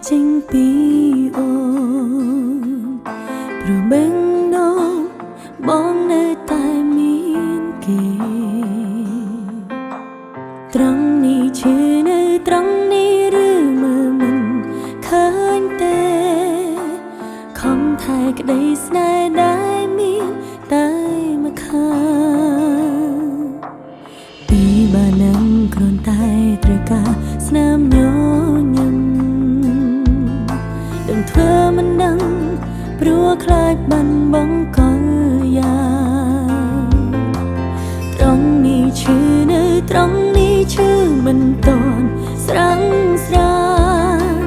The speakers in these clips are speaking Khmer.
ចេញពីអូនព្រោះបេងដូងបងនៅតែមានគេត្រង់នេះឈឺនៅត្រង់នេះឬមើលមិនឃើញទេខំថែក្តីស្នេហ៍ដែលមានតែមកខាងពីបាននឹងគ្រាន់តែត្រូវការស្នាមញញឹមដឹងធ្វើមិនដឹងព្រោះខ្លាចបាត់បង់កលយ៉ាងត្រង់នេះឈឺនៅត្រង់នេះឈឺមិនតន់ស្រាំងស្រាន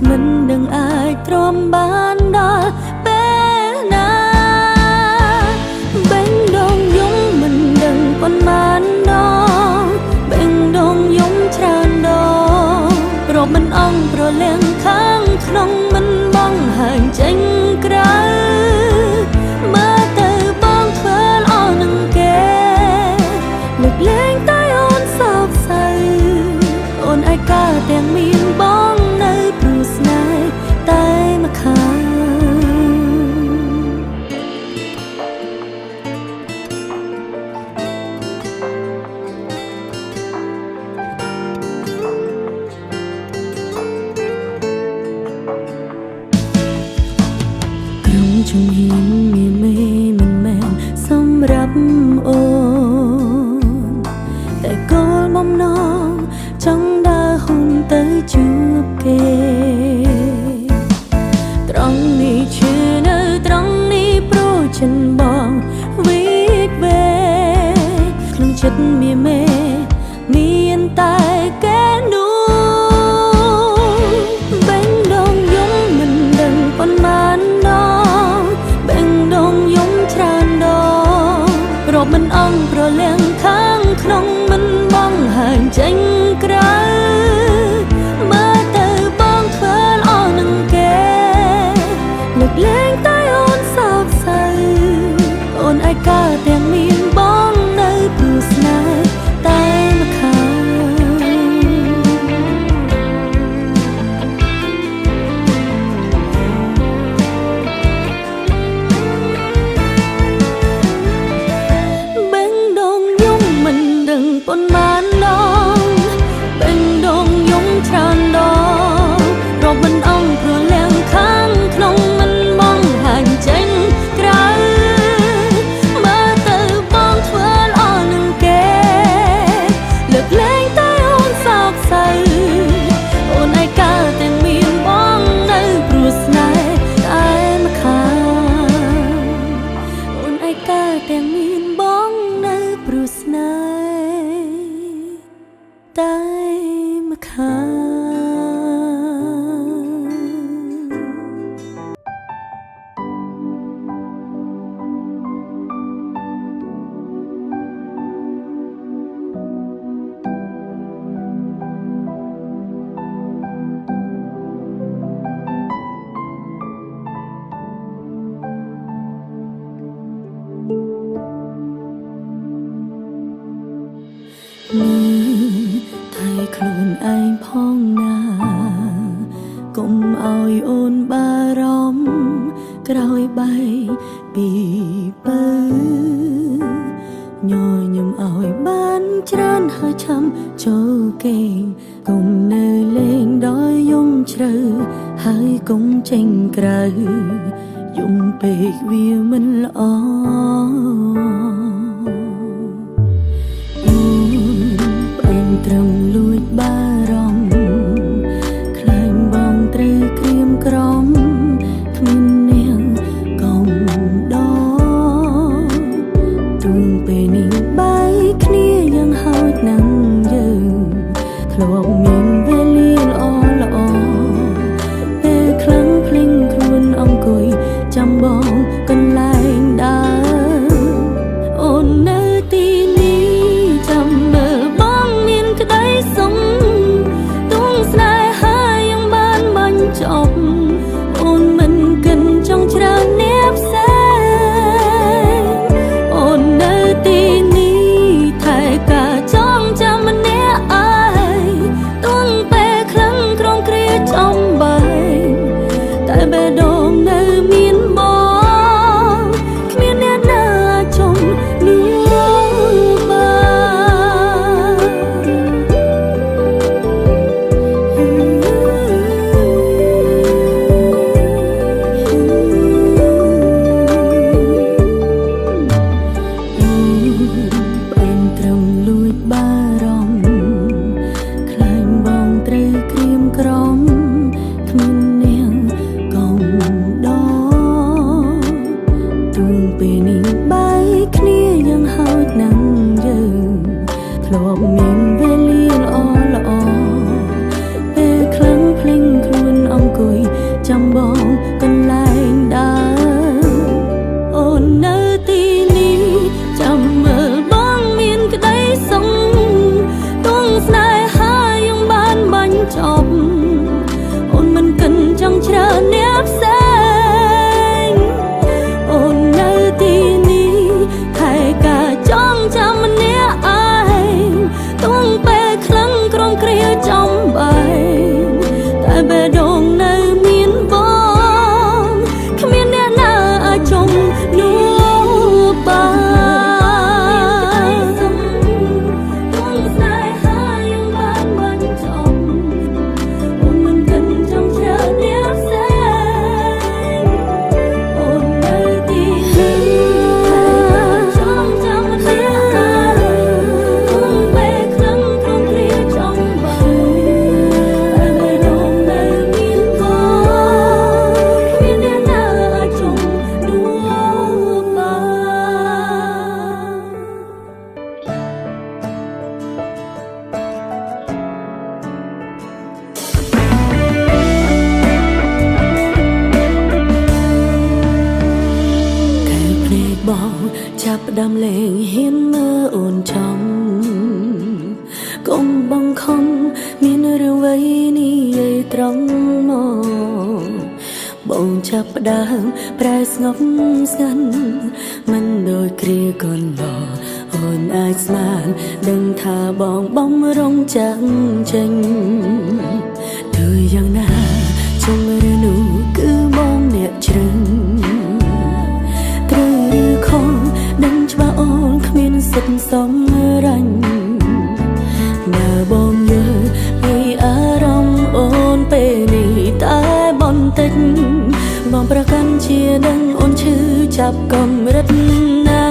មិនដឹងអាចទ្រាំបានដល់ពេលណាបេងដូងយំមិនដឹងប៉ុន្មានដងបេងដូងយំច្រើនដងព្រោះមិនអង់ប្រលៀងខាងក្នុងមិនបងហើញចេញក្រៅមើលទៅបងធ្វើល្អនឹងគេលើកលែងតែអូនសោកសៅអូនឯកាទាំងមានបងនៅព្រោះស្នេហ៍តែមកខាងជំហានមានមេមិនមែនសម្រាប់អូនតែគោលបំណងចង់ដើរហ៊ុនទៅជួបគេត្រង់នេះឈឺនៅត្រង់នេះព្រោះចិនបងវិតវេក្នុងចិត្តមានមេមានតែគេនោះបេងដូងយំមិនដឹងប៉ុន្មានដងបេងដូងយំច្រើនដងព្រោះមិនអង់ប្រលៀងខាងក្នុងមិនបងហើញចេញក្រៅមើលទៅបងធ្វើល្អនឹងគេលើកលែងតែអូនសោកសៅអូនឯកាទាំងមានបងនៅព្រោះស្នេហ៍តែមកខាងប៉ុន្មានដងបេងដូងយំច្រើនដងរកមិនអង់ព្រលៀងខាងក្នុងមិនបងហាញចេញក្រៅមើលទៅបងធ្វើល្អនឹងគេលើកលែងតែអូនសោកសៅអូនឯកាទាំងមានបងនៅព្រោះស្នេហ៍តែមកខាងអូនឯកាទាំងមានបងនៅព្រោះស្នេហ៍តែមកខាងតែខ្លួនឯងផងណាកុំឲ្យអូនបារម្ភក្រោយបែកពីបើញញឹមឲ្យបានច្រើនហើយឆាំចូលគេកុំនៅលេងដល់យំជ្រៅហើយកុំចេញក្រៅយំពេកវាមិនល្អត្រឹមលួចបារម្ភខ្លាញ់បងត្រូវក្រៀមក្រំគ្មាននាងកុំដទូងពេលនេះបាយគ្នាយ៉ាងហោចណាស់យើងធ្លាប់មានវេលាល្អពេលខ្លាំងភ្លេងខ្លួនអង្គុយចាំបងកន្លែងដើរ ប់អូនមិនកិនចង់ច្រើនអ្នកផ្សេងអូននៅទីនេះខែកាចង់ចាំម្នាក់ឯងទងពេលខ្លាំងក្រុមគ្រាចំបែងតែបេះដូងនៅមានបងគ្មានអ្នកណាអាចចង់នោះបានចាប់ផ្ដើមលេងហ៊ានមើលអូនចំកុំបង្ខំមានរឿងអ្វីនេះយាយត្រង់មកបងចាប់ផ្ដើមប្រែស្ងប់ស្ងាត់មិនដូចគ្រាកន្លងអូនអាចស្មានដឹងថាបងបំរុងចាំងចេញទើយ៉ាងណាជុំឬនោះគឺបងអ្នកជ្រឹងត្រូវឬខុសដឹងច្បាស់អូនគ្មានសិទ្ធិសម្រេចបើបងយល់ពីអារម្មណ៍អូនពេលនេះតែបន្តិចបងប្រកាន់ជាដឹងអូនឈឺចាប់កម្រិតណា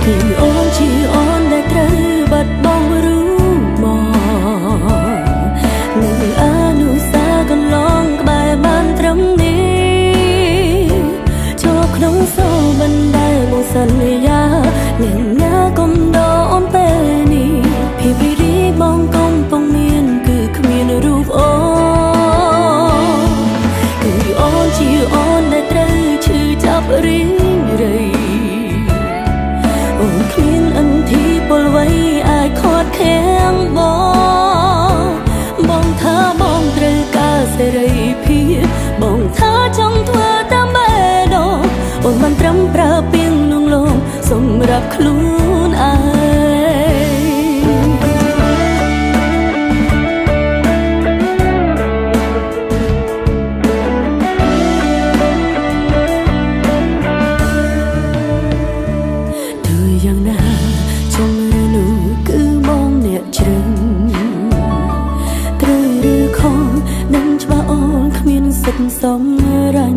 គឺអូនជាអូនដែលត្រូវបាត់បង់รู้មកនឹងអនុសាកន្លងក្បែរបានត្រឹមនេះចូលក្នុងសូរបណ្ដែលមកសន្យាអ្នកណាកុំដកអូនពេលនេះភាពរីរីបងកំពុងមានគឺគ្មានរូបអូនគឺអូនជាអូនដែលត្រូវឈឺចាប់រីងរៃអូនគ្មានអន្ទីពលអ្វីអាចខាត់ខាំងបងថាបងត្រូវការសេរីភាពបងថាចង់ធ្វើតាមបេះដូងអូនមិនត្រឹមប្រើពាក្យលងលោមសម្រាប់ខ្លួនឯងយ៉ាងណាចុងឬនោះគឺបងអ្នកជ្រឹងត្រូវឬខុសដឹងច្បាស់អូនគ្មានសិទ្ធិសម្រេច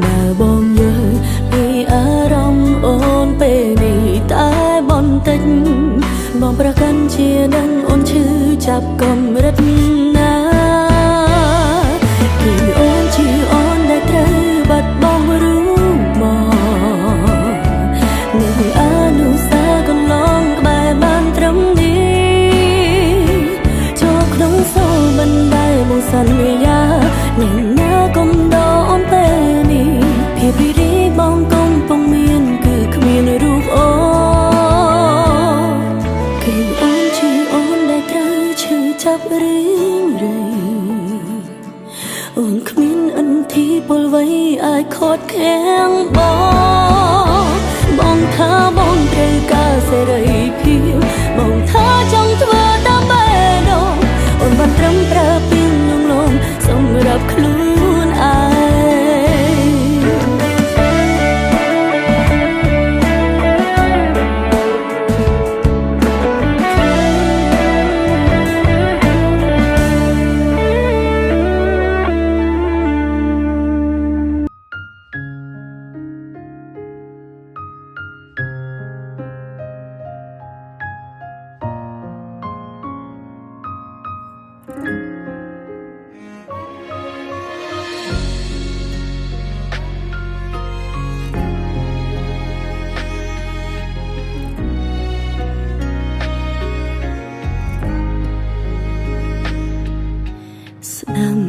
បើបងយល់ពីអារម្មណ៍អូនពេលនេះតែបន្តិចបងប្រកាន់ជាដឹងអូនឈឺចាប់កម្រិតណាគឺអូនជាអូនដែលត្រូវបាត់បង់รู้មកនឹងអនុសាកន្លងក្បែរបានត្រឹមនេះចូលក្នុងសូរបណ្ដែលមកសន្យាអ្នកណាកុំដកអូនពេលនេះភាពរីរីបងកំពុងមានគឺគ្មានរូបអូនគឺអូនជាអូនដែលត្រូវឈឺចាប់រីងរៃអូនគ្មានអន្ទីពលអ្វីអាចខាត់ខាំងបងថាបងត្រូវការសេរីភាពបងថាចង់ធ្វើតាមបេះដូងអូនបានត្រឹមប្រើពាក្យលងលោមសម្រាប់ខ្លួនឯងស្ដាំ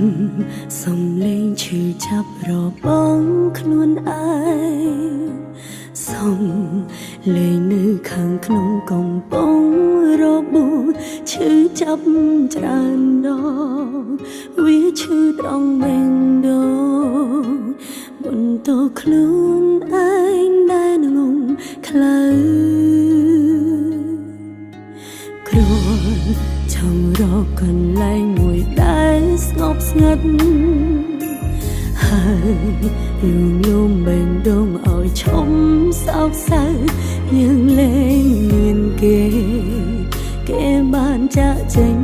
សំលេងឈឺចាប់របស់ខ្លួនឯងសំលេងនៅខាងក្នុងកំពង់របួសឈ ឈឺចាប់ច្រើនដងវាឈឺត្រង់បេះដូងបន្តខ្លួនឯងដែលងងខ្លៅគ្រាន់ចង់រកកន្លែងមួយដែលស្ងប់ស្ងាត់ហើយលួងលោមបេះដូងឲ្យឈុំសោកសៅយើងលែងមានគេបានចាក់ចេញ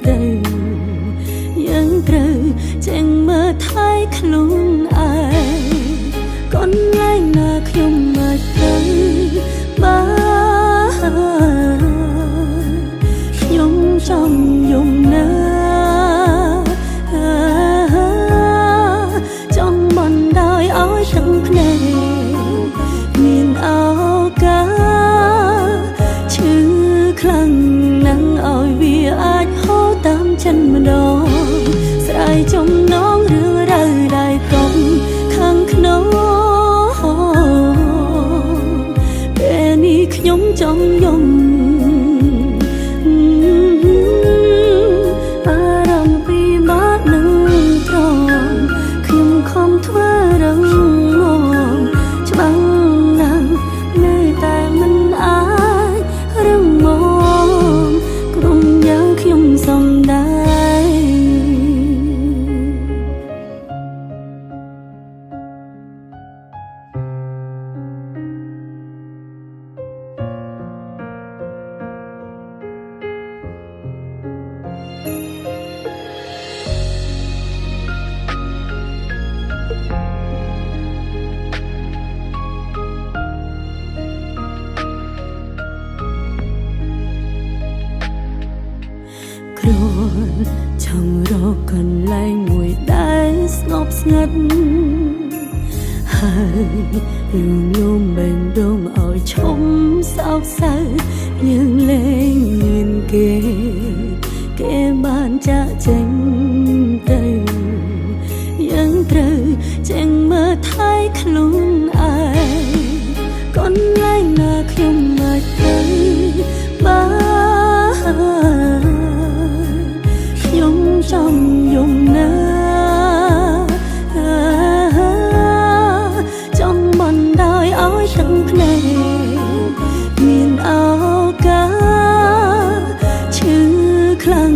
ទៅយើងត្រូវចេញមើលថៃខ្លួនឯងកូនលែងណាខ្ញុំមកទៅបានខ្ញុំចង់យំណាចង់មិនដោយឲ្យទាំងភ្នែកមានឱកាសឈឺខ្លាំងណាស់ឲ្យវាអាចហូរតាមចិត្តម្ដងស្រ័យចំណងរឿងរ៉ាវដែលកុំខាងក្នុងពេលនេះខ្ញុំចង់យំអារម្មណ៍ពីបាត់នឹងត្រង់ខ្ញុំខំធ្វើរឹងមាំច្បាំងណាស់នៅតែមិនអាចរឹងមាំក្រុមយ៉ាងខ្ញុំសំដែងគ្រាន់ចង់រកកន្លែងមួយដែលស្ងប់ស្ងាត់ហើយលួងលោមបេះដូងឲ្យឈុំសោកសៅយើងលែងមានគេបានចាក់ចេញទៅយើងត្រូវចេញមើលថៃខ្លួនឯងកូនលែងណាខ្ញុំមកទៅបានខ្ញុំចង់យំណាចង់មិនដោយឲ្យទាំងភ្នែកមានឱកាសឈឺខ្លាំង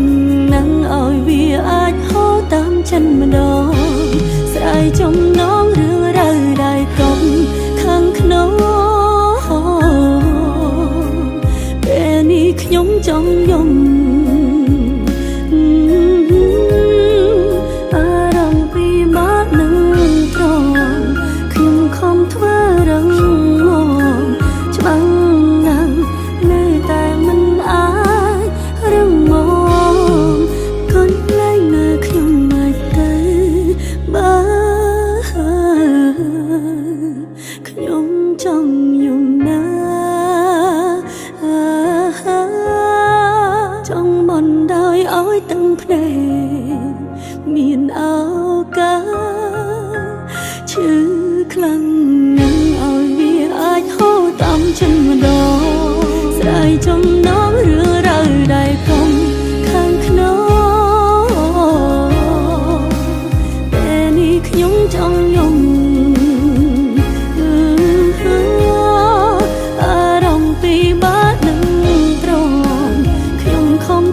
ណាស់ឲ្យវាអាចហូរតាមចិត្តម្ដងស្រ័យចំណងរឿងរ៉ាវដែលកុំខាងក្នុងពេលនេះខ្ញុំចង់យំខ្ញុំចង់យំណាចង់មិនដោយឲ្យទាំងភ្នែកមានឱកាសឈឺខ្លាំងណាស់ឲ្យវាអាចហូរតាមចិត្តម្ដងស្រ័យចំណងរឿងរ៉ាវដែលកុំខាងក្នុងពេលនេះខ្ញុំចង់យំ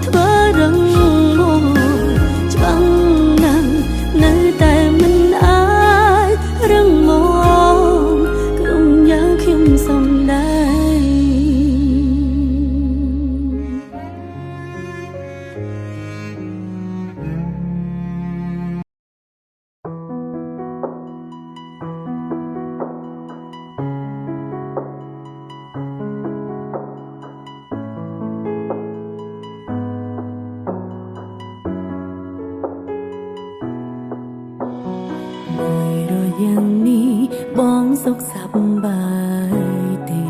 ធ្វើរឹងមាំច្បាំងណាស់នៅតែមិនអាចរឹងមាំក្រុមយ៉ាងខ្ញុំសំដែងយ៉ាងនេះបងសុខសប្បាយទេ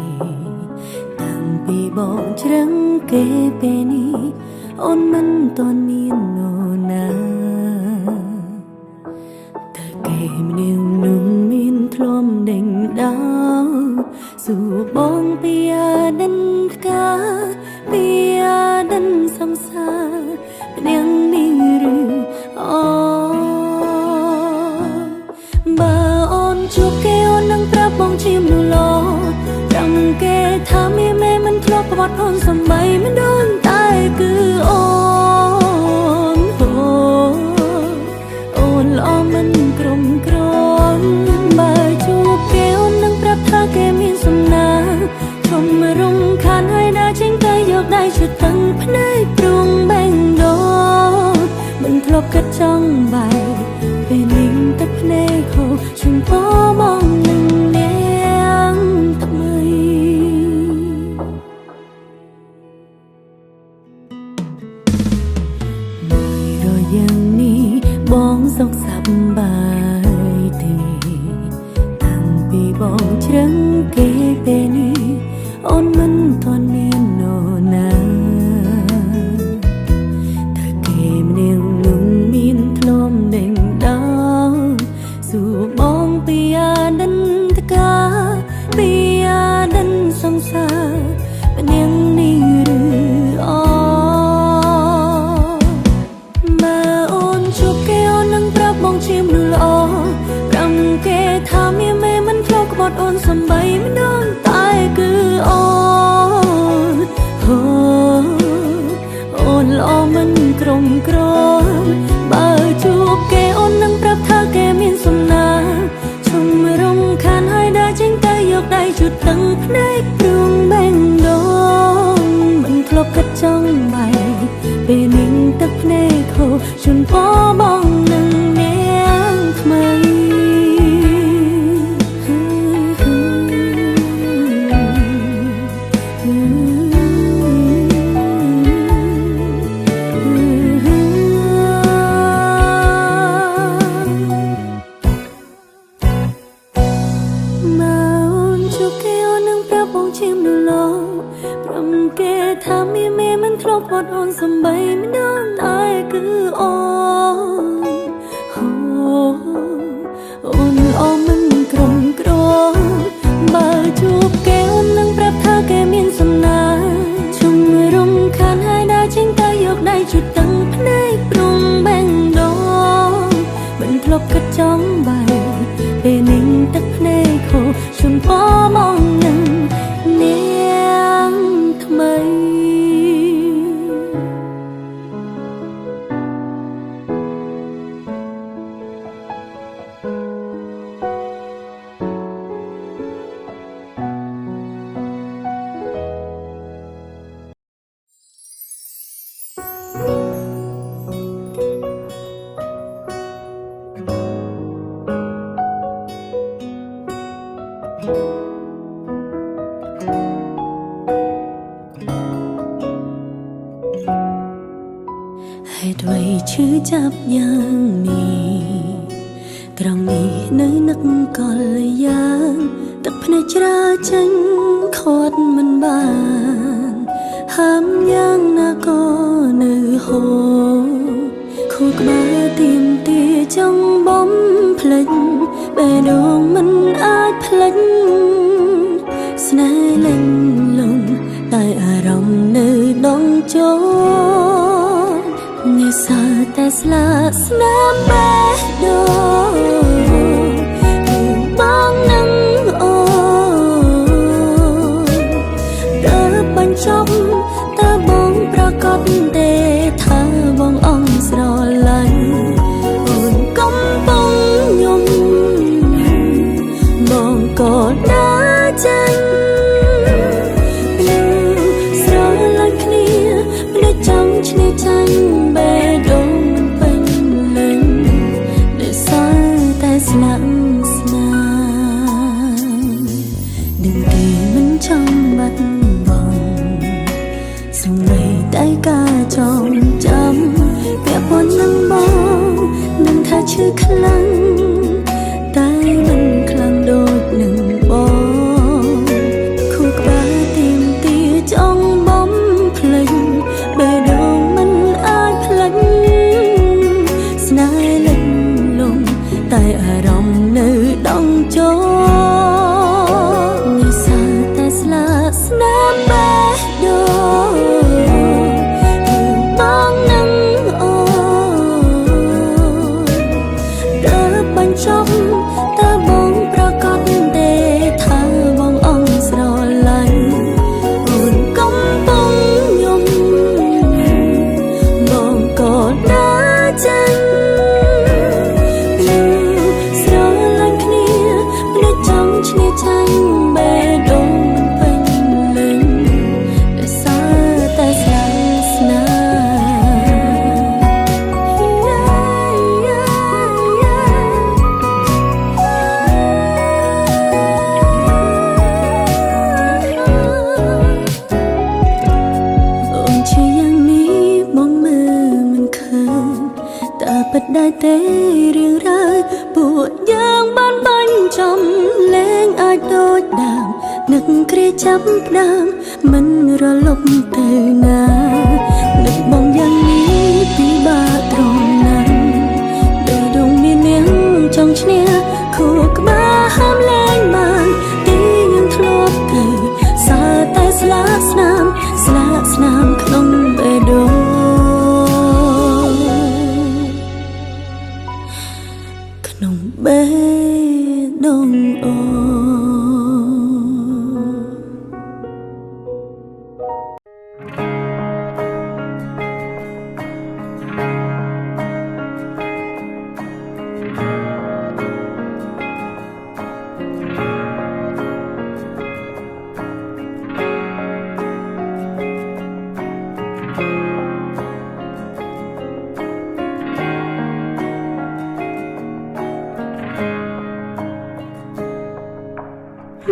តាំងពីបងច្រឹងគេពេលនេះអូនមិនតន់មាននរណាតែគេម្នាក់នោះមានធ្លុំដេញដោលសួរបងពីអាដិនផ្កាពីអាដិនស នាងនេះឬអូបើអូនជួបគេអូននឹងប្រាប់បងជាមនុស្សល្អរំគេថាមេមិនធ្លាប់ប្រវត្តិអូនសំបីមិនដូនតែគឺអូនអូនល្អមិនក្រុមក្រនបើជួបគេអូននឹងប្រាប់ថាគេមានសំណាងធំរំខានហើយដើរចេញទៅយកដៃជួយតឹងភ្នែកព្រួងបែងដូនមិនធ្លាប់គិតចង់បែកពេលនាងទឹកភ្នែកហូរជុំពោបងនឹងនាងថ្មីមួយរយៈនេះបងសុខសប្បាយទេតាំងពីបងជ្រឹងគេពេលនេះអូនមិនទាន់មាននរណាតែគេម្នាក់នោះមានធ្លំដេញដោលសួរបងពីអាដិនតកាពីអាដិនសង្សារម្នាក់នេះឬអូបើអូនជួបគេអូននឹងប្រាប់បងជាមនុស្សល្អប្រំគេថាមានមេមិនធ្លាប់ក្បត់អូនសំបីមិនដូនតែគឺអូនអូនល្អមិនក្រុមក្រនបើជួបគេអូននឹងប្រាប់ថាគេមានសំណាងជុំរំខានហើយដើរចេញទៅយកដៃជូតតឹងភ្នែកព្រួងបែងដូនមិនធ្លាប់គិតចង់បែកពេលនាងទឹកភ្នែកហូរជូនពោបងនឹងនាងថ្មីថាមានមេមិនធ្លាប់បាត់អូនសំបីមិនដូនតែគឺអូនល្អមិនក្រុមក្រនបើជួបគេអូននឹងប្រាប់ថាគេមានសំណាងជុំរំខានហើយដើរចេញទៅយកដៃជូតតឹងភ្នែកព្រួងបែងដូនមិនធ្លាប់គិតចង់បែកពេលនាងទឹកភ្នែកហូរជូនពោមកនឹងនាងថ្មីហេតុអ្វីឈឺចាប់យ៉ាងនេះត្រង់នេះនៅនឹកកលយ៉ាងទឹកភ្នែកច្រើចេញខាត់មិនបានហាមយ៉ាងណាក៏នៅហូរខួរក្បាលទៀមទាចង់បំភ្លេចបេះដូងមិនអាចភ្លេចស្នេហ៍លេងលងតែអារម្មណ៍នៅដងចូលនេះសើតែស្លាកស្នាមបេះដូងគឺបងនឹងអូនតើបញ្ចប់តើបងប្រកាសទេថាបងអងស្រឡាញ់អូនកំពុងញញឹមបងក៏ដើរចេញស្រឡាញ់គ្នាមិនได้ចង់ឈ្នះចាញ់បេះដូងពេញលេញដែលស จังស្រឡាញ់គ្នាមនុស្សចង់ឈ្នះចាញ់បេះដូងមិនពេញលេញដោយសារតែស្លាប់ស្នាអូនជាយ៉ាងនេះបងមើលមិនឃើញតែពិតដែរទេរឿងរ៉ាវពួកយើងបានបាញ់ចំលែងអាចដូចដើមនឹកគ្រាចាប់ផ្ដើមមិនរលប់ទៅណានឹកបងយ៉ាងនេះពិបាកត្រង់ណាស់ដូចដងមាននាងចង់ឈ្នះខួរក្បាលហាមលែងបានទីយើងធ្លាប់ទៅសើតែស្លាកស្នាមក្នុងបេះដូងក្នុងបេះដូងអូ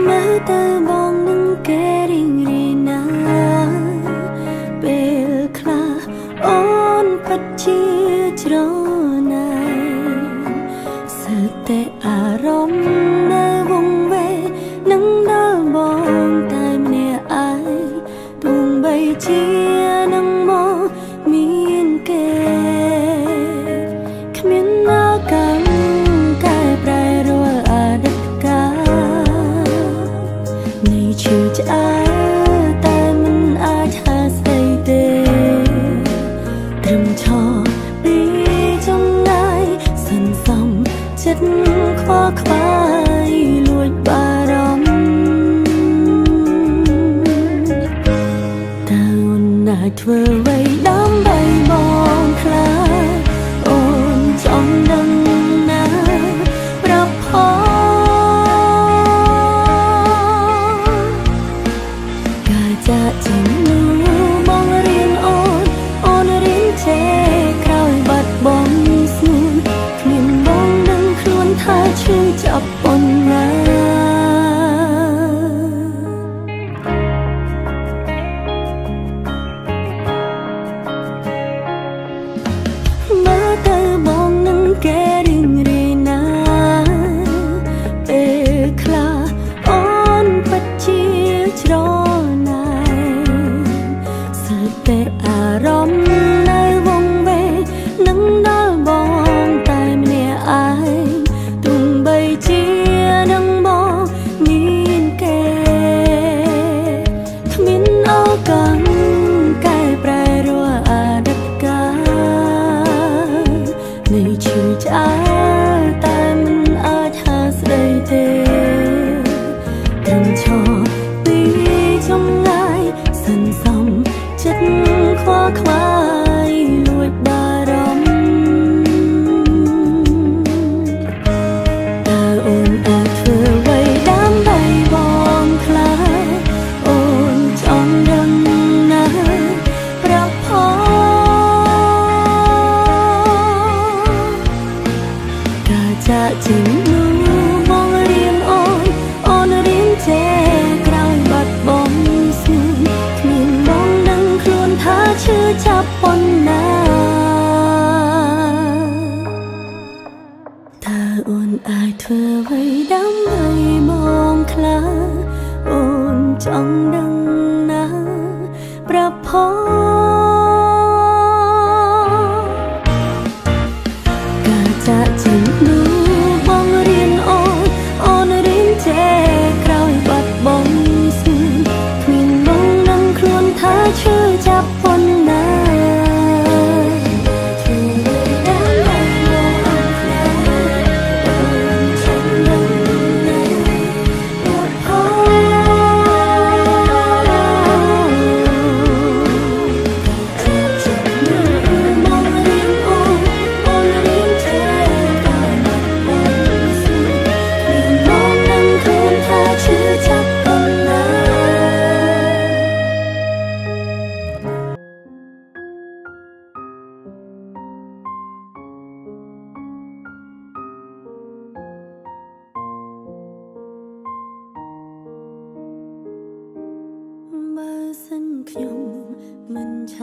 មើលទៅបងនឹងគេរីងរាយណាស់ពេលខ្លះអូនពិតជាច្រណែនស្ទើរតែអារម្មណ៍នៅវង្វេងនឹងដល់បងតែម្នាក់ឯងទោះបីជានឹងមកមានគេគ្មានណាកាន់កែប្រែរាល់អតីតកាលនៃឈឺឆ្អែលតែមិនអាចហាស្ដីទេត្រឹមឈរពីចម្ងាយសន្សំចិត្តខ្វល់ខ្វាយលួចបារម្ភតើអូនអាចធ្វើអ្វីដើម្បីបងខ្លះអូនចង់ដឹងណាប្រាប់ផងចាចេញនោះបងរៀនអូនរៀនចេះក្រោយបាត់បង់ស្នួនគ្មានបងដឹងខ្លួនថាឈឺចាប់ប៉ុណ្ណា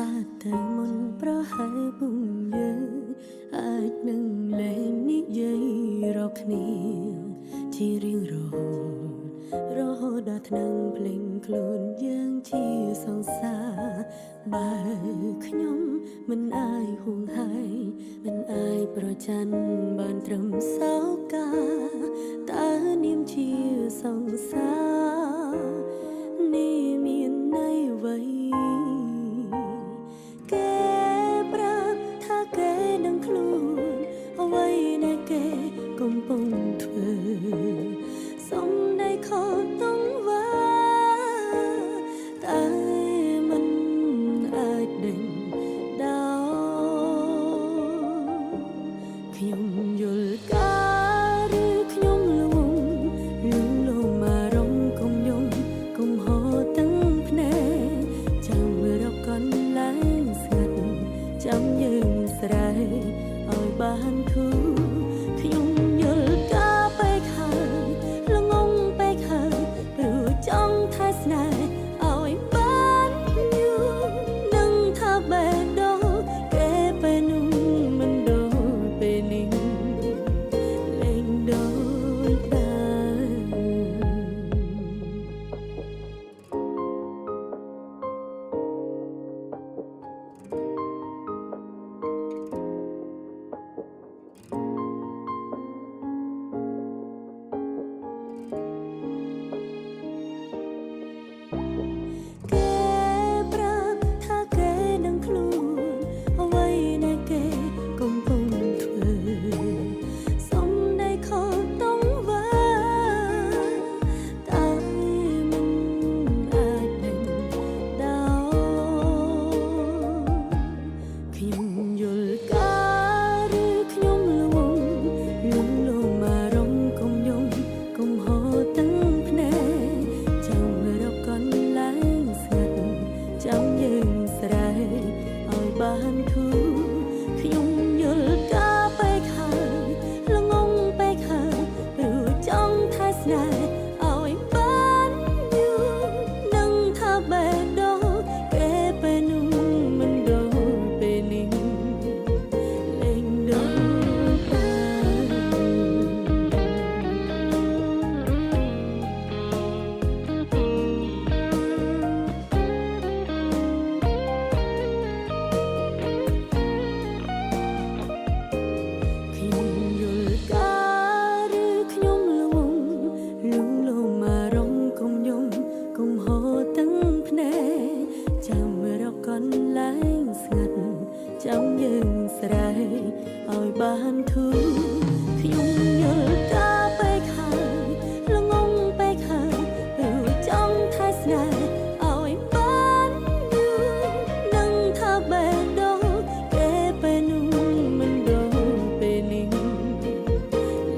ថាតែមុនប្រហែលពុំយើងអាចនឹងលែងនិយាយរកគ្នាជារៀងរហូតដល់ថ្នាំងភ្លេងខ្លួនយើងជាសង្សារបើខ្ញុំមិនអាចហួងហែងមិនអាចប្រច័ណ្ឌបានត្រឹមសោកាតើនាមជាសង្សារនេះមានន័យអ្វីគេប្រាប់ថាគេនឹងខ្លួនអ្វីដែលគេកំពុងធ្វើសំដីខុសต้องវ៉ាតែមិនអាចដេញដោខ្ញុំយល់ការឬខ្ញុំលងលងមករំកុំយំកុំហៅទាំងភ្នែកចាំរកកន្លែងស្ងាត់ចាំយើងស្រែកឲ្យបានធូរខ្ញុំយល់ការបែកហើយល្ងងបែកហើយព្រោះចង់ថែស្នេហ៍ឲ្យបានយូរនឹងថាបែកដូរគេពេលនោះមិនដូរពេលនេះលែងដូចដើបានធូរខ្ញុំយល់ការបែកហើយល្ងងបែកហើយព្រោះចង់ថែស្នេហ៍ឲ្យបានយូរនឹងថាបែកដូរគេពេលនោះមិនដូរពេលនេះលែងដូរចាំយើងស្រែកឲ្យបានធូរខ្ញុំយល់ការបែកហើយល្ងងបែកហើយព្រោះចង់ថែស្នេហ៍ឲ្យបានយូរនឹងថាបែកដូរគេពេលនោះមិនដូរពេលនេះ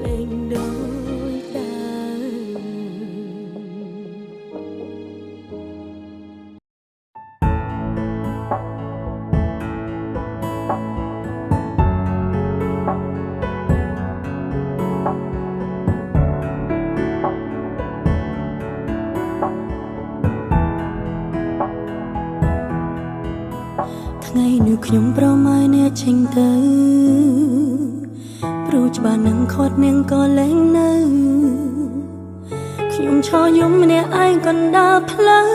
លែងដូចដើថ្ងៃនោះខ្ញុំប្រម៉ែអ្នកចេញទៅព្រោះច្បាស់នឹងខត់នាងក៏លែងនៅខ្ញុំឈរយំម្នាក់ឯងកណ្ដាលផ្លូវ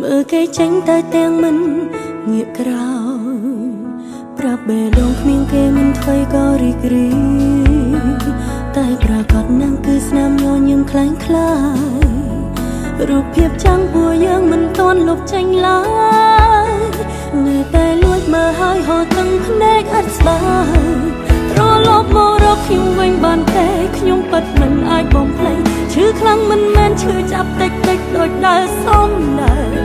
មើលគេចេញទៅទាំងមិនងាកក្រោយប្រាប់បេះដូងគ្មានគេមិនថ្មីក៏រីករាយតែប្រកាសនឹងគឺស្នាមញញឹមខ្លាំងខ្លាយរូបភាពចាំងពួកយើងមិនទាន់លុបចេញឡើយនៅតែលួចមើលហើយហត់ទាំងភ្នែកអត់ស្បើយត្រឡប់មករកខ្ញុំវិញបានទេខ្ញុំពិតមិនអាចបំភ្លេចឈឺខ្លាំងមិនមែនឈឺចាប់តិចតិចដូចដើរសំដើរ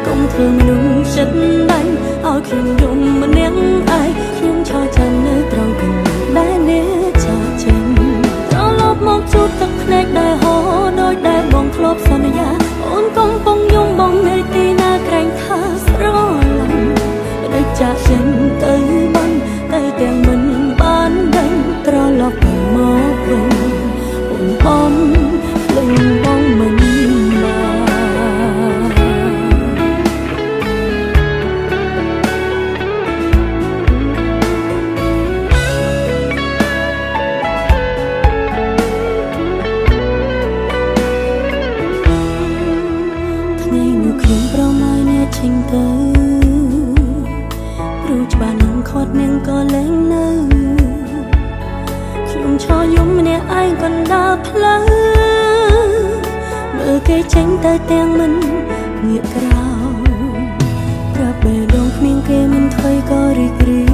កុំធ្វើមនុស្សចិត្តដាច់ឲ្យខ្ញុំយំម្នាក់ឯងខ្ញុំឈរចាំនៅត្រង់កន្លែងដែលអ្នកចាចេញត្រឡប់មកជួបទឹកភ្នែកដែលហូរដោយដែលបងធ្លាប់សន្យាអូនកំពុងយំបងនៅទីណាក្រែងថាស្រឡាញ់ដូចចាក់ចេញទៅបានទៅទាំងមិនបានដឹងត្រឡប់មកវិញអូនបំភ្លេងបងមិនមក ច្បាស់នឹងខត់នាងក៏លែងនៅខ្ញុំឈរយំម្នាក់ឯងកណ្ដាលផ្លូវមើលគេចេញទៅទាំងមិនងាកក្រោយប្រាប់បេះដូងគ្មានគេមិនថ្មីក៏រីករាយ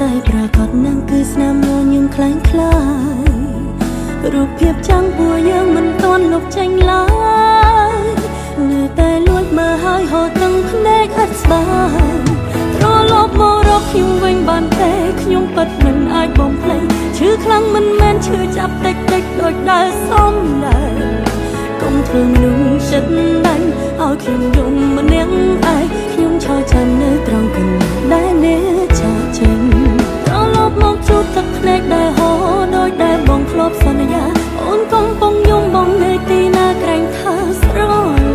តែប្រកាសនឹងគឺស្នាមញញឹមខ្លាំងខ្លាយរូបភាពចាំងពួកយើងមិនទាន់លុបចេញឡើយនៅតែលួចមើលហើយហូរទាំងភ្នែកអត់ស្បើយត្រឡប់មករកខ្ញុំវិញបានទេខ្ញុំពិតមិនអាចបំភ្លេចឈឺខ្លាំងមិនមែនឈឺចាប់តិចតិចដូចដើរសំឡើយកុំធ្វើមនុស្សចិត្តដាច់ឲ្យខ្ញុំយំម្នាក់ឯងខ្ញុំឈរចាំនៅត្រង់កន្លែងដែលអ្នកចាចេញត្រឡប់មកជួបទឹកភ្នែកដែលហូរដូចដែលបងធ្លាប់សន្យាអូនកំពុងយំបងនៅទីណាក្រែងថាស្រឡាញ់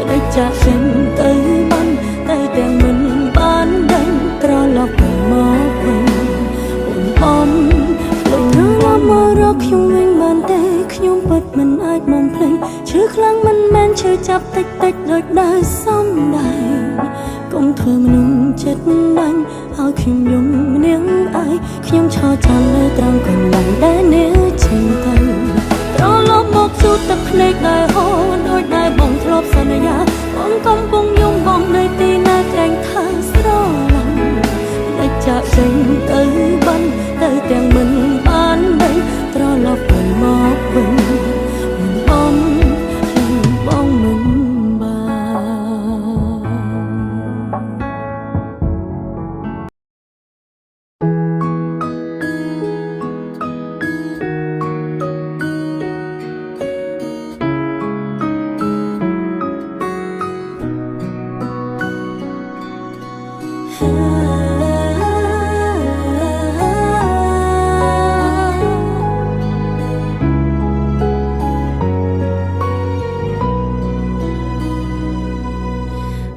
តែចាក់ចេញទៅបានតែទាំងមិនបានដឹងត្រឡប់ទៅមកវិញអូនបំភ្លេចត្រឡប់មករកខ្ញុំវិញបានទេខ្ញុំពិតមិនអាចបំភ្លេចឈឺខ្លាំងមិនមែនឈឺចាប់តិចតិចដូចដើរសំដែងកុំធ្វើមនុស្សចិត្តដាច់ឲ្យខ្ញុំយំម្នាក់ឯងខ្ញុំឈរចាំនៅត្រង់កន្លែងដែលអ្នកចេញទៅត្រឡប់មកជួបទឹកភ្នែកដែលហូរដូចដែលបងធ្លាប់សន្យាអូនកំពុងយំបងនៅទីណាក្រែងថាស្រឡាញ់តែចាក់ចេញទៅបានទៅទាំងមិនបានដឹងត្រឡប់ទៅមកវិញបងបងមិនបាន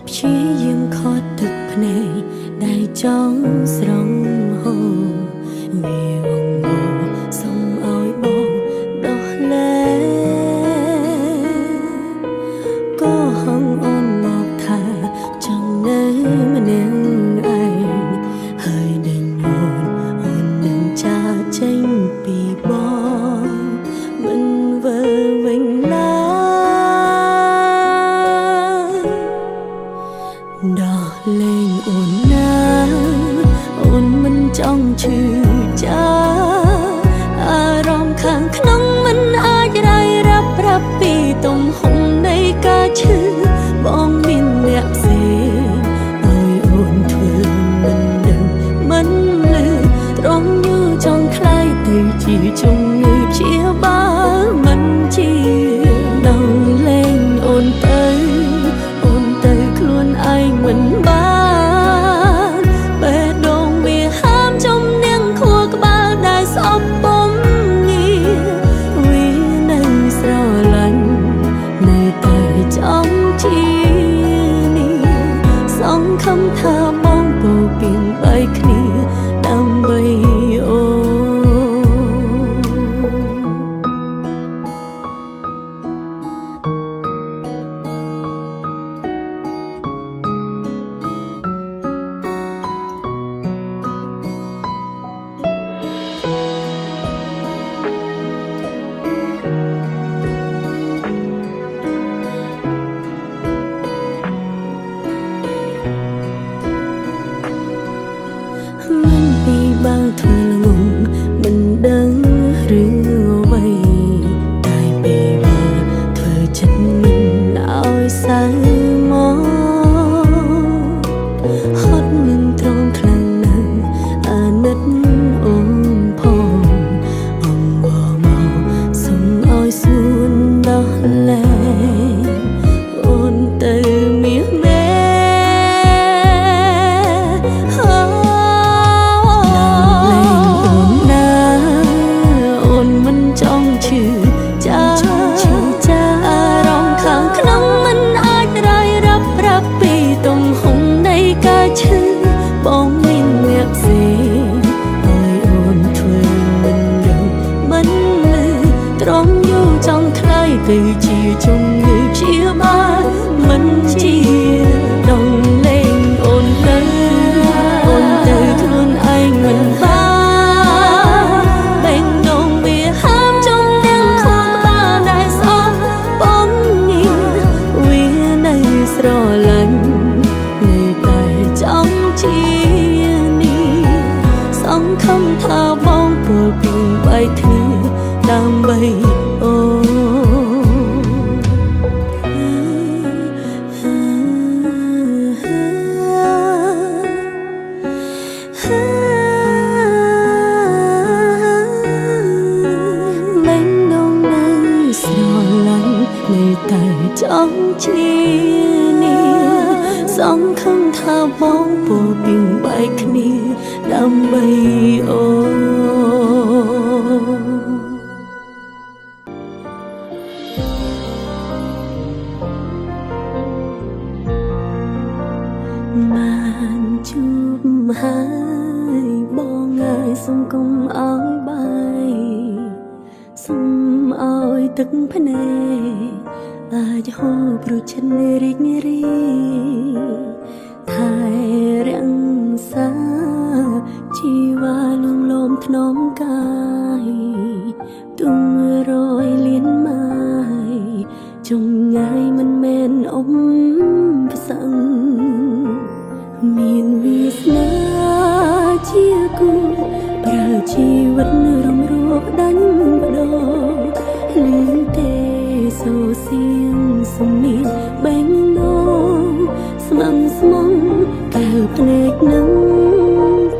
ព្យាយាមខត់ទឹកភ្នែកដែលចង់ស្រង់ហូរវាវងសូមឲ្យបងដោះលែក៏ហងអូនមកថាចង់នៅម្នាក់ឯងហើយនឹងអូននឹងចាចេញពីបងមិនវិលវិញឡើយដោះលែងអូនណាអូនមិនចង់ឈឺចាប់អារម្មណ៍ខាងក្នុងមិនអាចរាយរាប់ប្រាប់ពីទំហំនៃការឈឺបងមានអ្នកផ្សេងឲ្យអូនធ្វើមិនដឹងមិនលឺត្រង់យូរចង់ខ្លាយទៅជាជំងឺព្យាបាលមិនជាដល់លែងអូនទៅខ្លួនឯងមិនបានបេះដូងវាហាមចំនាងខួរក្បាលដែលស្អប់បំងាវានៅស្រឡាញ់នៅតែចង់ជា នេះសង្ឃឹមថាបងព្រលពីបែកគ្នាដើម្បីអូតែចង់ជានេះសង្ឃឹមថាបងពោលពីបែកគ្នាដើម្បីអូបានជួបហើយបងហើយសុំកុំឲ្យបាយសុំឲ្យទឹកភ្នែកអាចហូរព្រោះចិត្តរីករាយថែរក្សាជីវាលំលំថ្នមកាយទុំរយលៀនម៉ាយចងងាយមិនមែនអ៊ំផ្សឹងមានវាសនាជាគូប្រើជីវិតរំរួលដាច់បដោលឺទេសូសៀងសំនៀងបែងណងស្មងស្មងកែវភ្នែកនឹង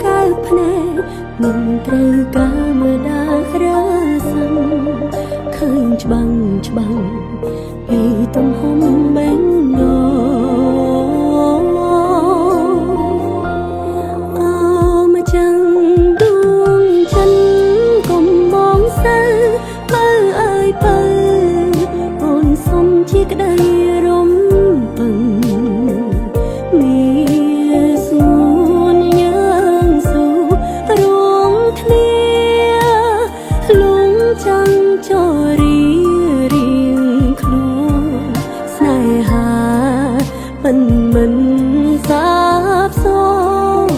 កែវភ្នែកមិនត្រូវការមើលដារាសឹងឃើញច្បាំងច្បាំងពីទំហំបែងណងអូមកចាំងដួងចិនកុំបងសើបើអើយបើសុំជាក្តីរំពឹងមានសួនយ៉ាងស៊ូរួមគ្នាលងចាំចរីរៀងខ្លួនស្នេហាមិនសាបសូន្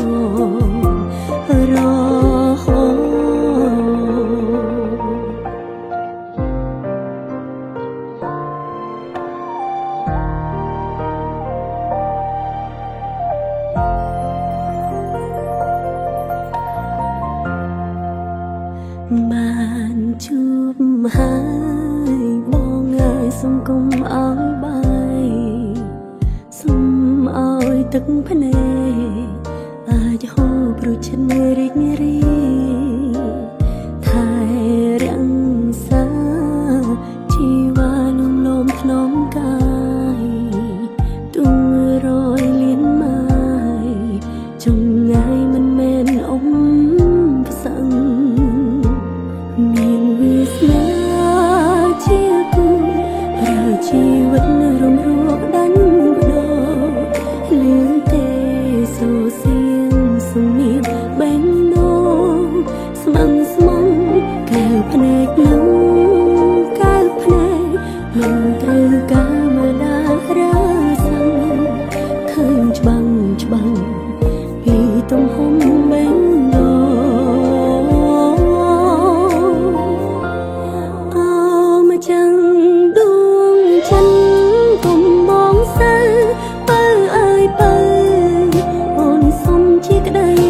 យរហូតបានជួបហើយបងហើយសុំកុំឲ្យបាយសុំឲ្យទឹកភ្នែកអាចហូរព្រោះចិត្តរីករាយថែរក្សាជីវាលំលំថ្នមកាយទុំរយលៀនម៉ាយចងងាយមិនមែនអ៊ំផ្សឹងមានវាសនាជាគូប្រើជីវិតរំរួលដាច់បដោលឺទេសូសៀងសំនៀងបែងណងស្មងស្មងកែវភ្នែកនឹងកែវភ្នែកមិនត្រូវការមើលដារាសឹងឃើញច្បាំងច្បាំងពីទំហំបែងណងចាំងដួងចិនកុំបងសើបើអើយបើអូនសុំជាក្តី